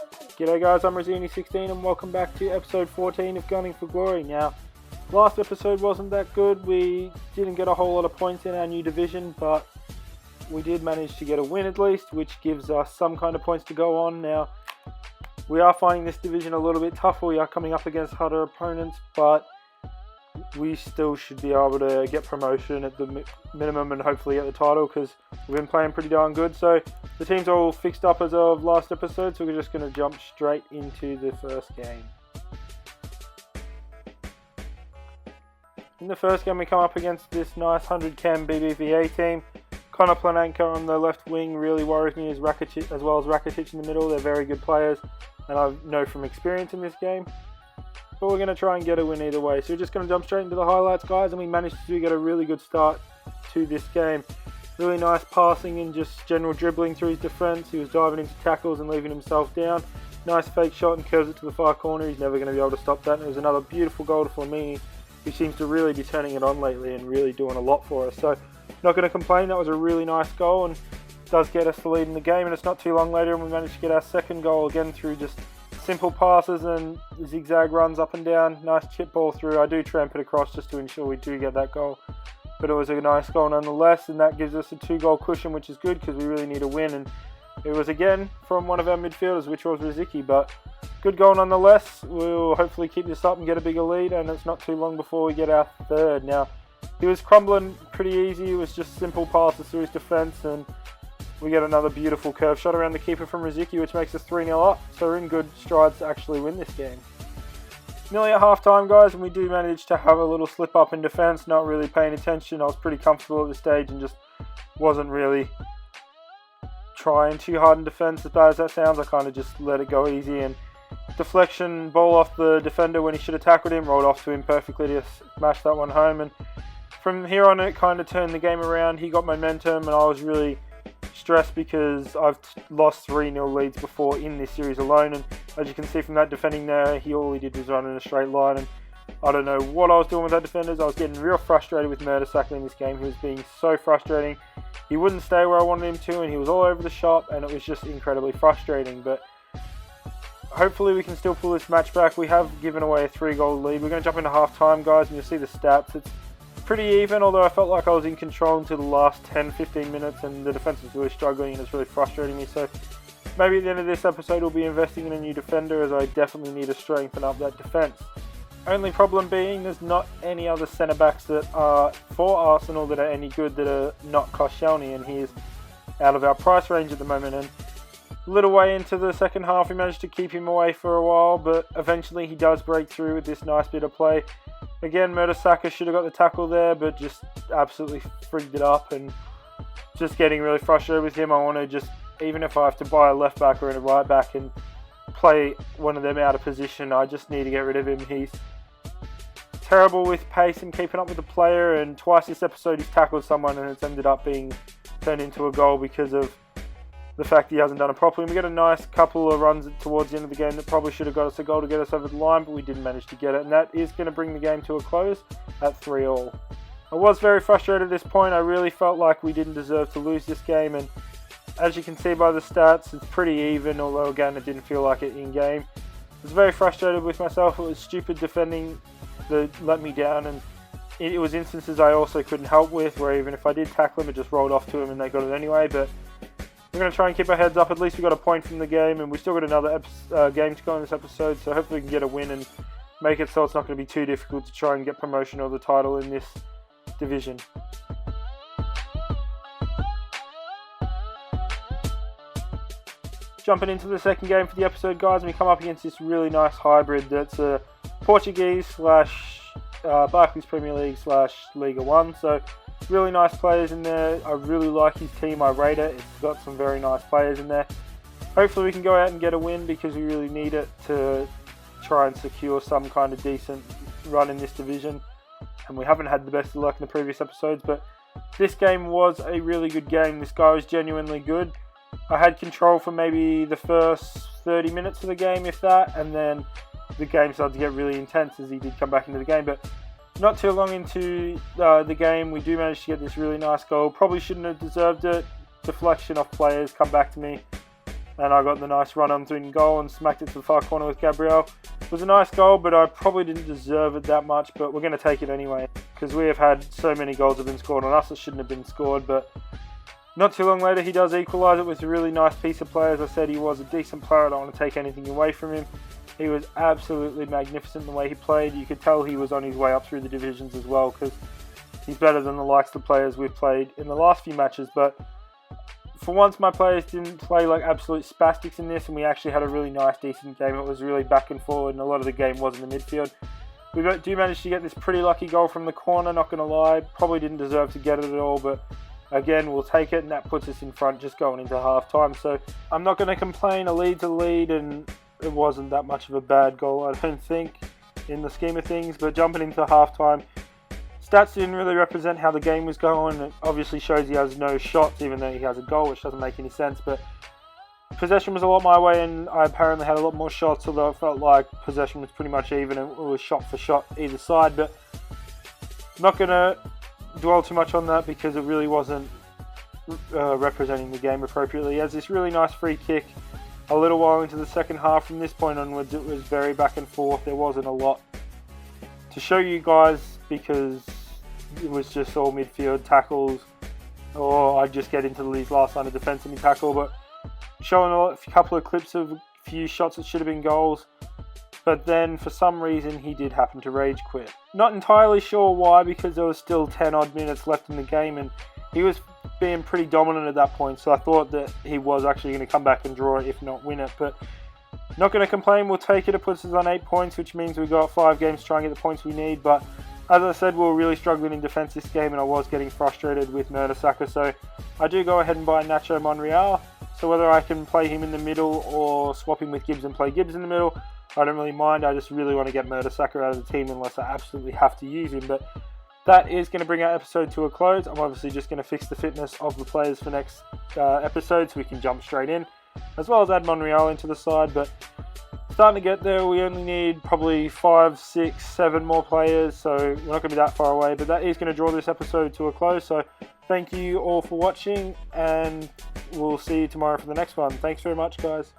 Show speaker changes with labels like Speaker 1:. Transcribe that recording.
Speaker 1: G'day guys, I'm Rosini16 and welcome back to episode 14 of Gunning for Glory. Now, last episode wasn't that good. We didn't get a whole lot of points in our new division, but we did manage to get a win at least, which gives us some kind of points to go on. Now, we are finding this division a little bit tougher. We are coming up against harder opponents, but we still should be able to get promotion at the minimum and hopefully get the title because we've been playing pretty darn good. So the team's all fixed up as of last episode, so we're just going to jump straight into the first game. In the first game we come up against this nice 100 chem BBVA team. Connor Plananka on the left wing really worries me as well as Rakitic in the middle. They're very good players and I know from experience in this game. But we're going to try and get a win either way. So we're just going to jump straight into the highlights, guys, and we managed to get a really good start to this game. Really nice passing and just general dribbling through his defence. He was diving into tackles and leaving himself down. Nice fake shot and curves it to the far corner. He's never going to be able to stop that. And it was another beautiful goal to Flamini, who seems to really be turning it on lately and really doing a lot for us. So not going to complain. That was a really nice goal and does get us the lead in the game. And it's not too long later and we managed to get our second goal again through just simple passes and zigzag runs up and down. Nice chip ball through. I do tramp it across just to ensure we do get that goal. But it was a nice goal nonetheless, and that gives us a 2-goal cushion, which is good because we really need a win. And it was again from one of our midfielders, which was Rizicki. But good goal nonetheless. We'll hopefully keep this up and get a bigger lead, and it's not too long before we get our third. Now, he was crumbling pretty easy. It was just simple passes through his defence, and we get another beautiful curve shot around the keeper from Rizicki, which makes us 3-0 up. So we're in good strides to actually win this game. Nearly at half time, guys, and we do manage to have a little slip up in defence, not really paying attention. I was pretty comfortable at this stage and just wasn't really trying too hard in defence. As bad as that sounds, I kind of just let it go easy, and deflection ball off the defender when he should have tackled him, rolled off to him perfectly to smash that one home. And from here on it kind of turned the game around. He got momentum and I was really stressed because I've lost 3-0 leads before in this series alone, and as you can see from that defending there, all he did was run in a straight line, and I don't know what I was doing with that defenders. I was getting real frustrated with Mertesacker in this game. He was being so frustrating. He wouldn't stay where I wanted him to, and he was all over the shop, and it was just incredibly frustrating. But hopefully we can still pull this match back. We have given away a 3-goal lead. We're going to jump into half time, guys, and you'll see the stats. It's pretty even, although I felt like I was in control until the last 10-15 minutes, and the defence was really struggling and it's really frustrating me. So maybe at the end of this episode we'll be investing in a new defender, as I definitely need to strengthen up that defence. Only problem being there's not any other centre backs that are for Arsenal that are any good that are not Koscielny, and he is out of our price range at the moment. And a little way into the second half we managed to keep him away for a while, but eventually he does break through with this nice bit of play. Again, Mertesacker should have got the tackle there, but just absolutely frigged it up, and just getting really frustrated with him. I want to just, even if I have to buy a left back or a right back and play one of them out of position, I just need to get rid of him. He's terrible with pace and keeping up with the player, and twice this episode he's tackled someone and it's ended up being turned into a goal because of the fact he hasn't done it properly. And we get a nice couple of runs towards the end of the game that probably should have got us a goal to get us over the line, but we didn't manage to get it, and that is going to bring the game to a close at 3-3. I was very frustrated at this point. I really felt like we didn't deserve to lose this game, and as you can see by the stats, it's pretty even, although again it didn't feel like it in game. I was very frustrated with myself. It was stupid defending that let me down, and it was instances I also couldn't help with, where even if I did tackle him it just rolled off to him and they got it anyway. But we're going to try and keep our heads up. At least we got a point from the game, and we still got another game to go in this episode, so hopefully we can get a win and make it so it's not going to be too difficult to try and get promotion or the title in this division. Jumping into the second game for the episode, guys, and we come up against this really nice hybrid that's a Portuguese / Barclays Premier League / Liga 1, so really nice players in there. I really like his team. I rate it. It's got some very nice players in there. Hopefully we can go out and get a win because we really need it to try and secure some kind of decent run in this division. And we haven't had the best of luck in the previous episodes, but this game was a really good game. This guy was genuinely good. I had control for maybe the first 30 minutes of the game, if that, and then the game started to get really intense as he did come back into the game. But not too long into the game, we do manage to get this really nice goal. Probably shouldn't have deserved it. Deflection off players, come back to me. and I got the nice run on in goal and smacked it to the far corner with Gabriel. It was a nice goal, but I probably didn't deserve it that much, but we're going to take it anyway, because we have had so many goals have been scored on us that shouldn't have been scored. But not too long later, he does equalise it with a really nice piece of play. As I said, he was a decent player. I don't want to take anything away from him. He was absolutely magnificent the way he played. You could tell he was on his way up through the divisions as well, because he's better than the likes of the players we've played in the last few matches. But for once, my players didn't play like absolute spastics in this, and we actually had a really nice, decent game. It was really back and forward, and a lot of the game was in the midfield. We do manage to get this pretty lucky goal from the corner, not going to lie. Probably didn't deserve to get it at all, but again, we'll take it, and that puts us in front just going into half-time. So I'm not going to complain. A lead's a lead, and it wasn't that much of a bad goal, I don't think, in the scheme of things. But jumping into half-time, stats didn't really represent how the game was going. It obviously shows he has no shots, even though he has a goal, which doesn't make any sense. But possession was a lot my way, and I apparently had a lot more shots, although it felt like possession was pretty much even, and it was shot for shot either side. But I'm not going to dwell too much on that, because it really wasn't representing the game appropriately. He has this really nice free kick a little while into the second half. From this point onwards, it was very back and forth. There wasn't a lot to show you guys, because it was just all midfield tackles, or I'd just get into these last line of defence and tackle. But showing a couple of clips of a few shots that should have been goals, but then for some reason he did happen to rage quit. Not entirely sure why, because there was still 10 odd minutes left in the game, and he was being pretty dominant at that point, so I thought that he was actually going to come back and draw it, if not win it. But not going to complain, we'll take it. It puts us on 8 points, which means we've got 5 games to try and get the points we need. But as I said, we were really struggling in defence this game, and I was getting frustrated with Mertesacker, so I do go ahead and buy Nacho Monreal. So whether I can play him in the middle or swap him with Gibbs and play Gibbs in the middle, I don't really mind. I just really want to get Mertesacker out of the team unless I absolutely have to use him. But that is going to bring our episode to a close. I'm obviously just going to fix the fitness of the players for next episode, so we can jump straight in, as well as add Monreal into the side. But starting to get there. We only need probably 5, 6, 7 more players, so we're not going to be that far away. But that is going to draw this episode to a close. So thank you all for watching, and we'll see you tomorrow for the next one. Thanks very much, guys.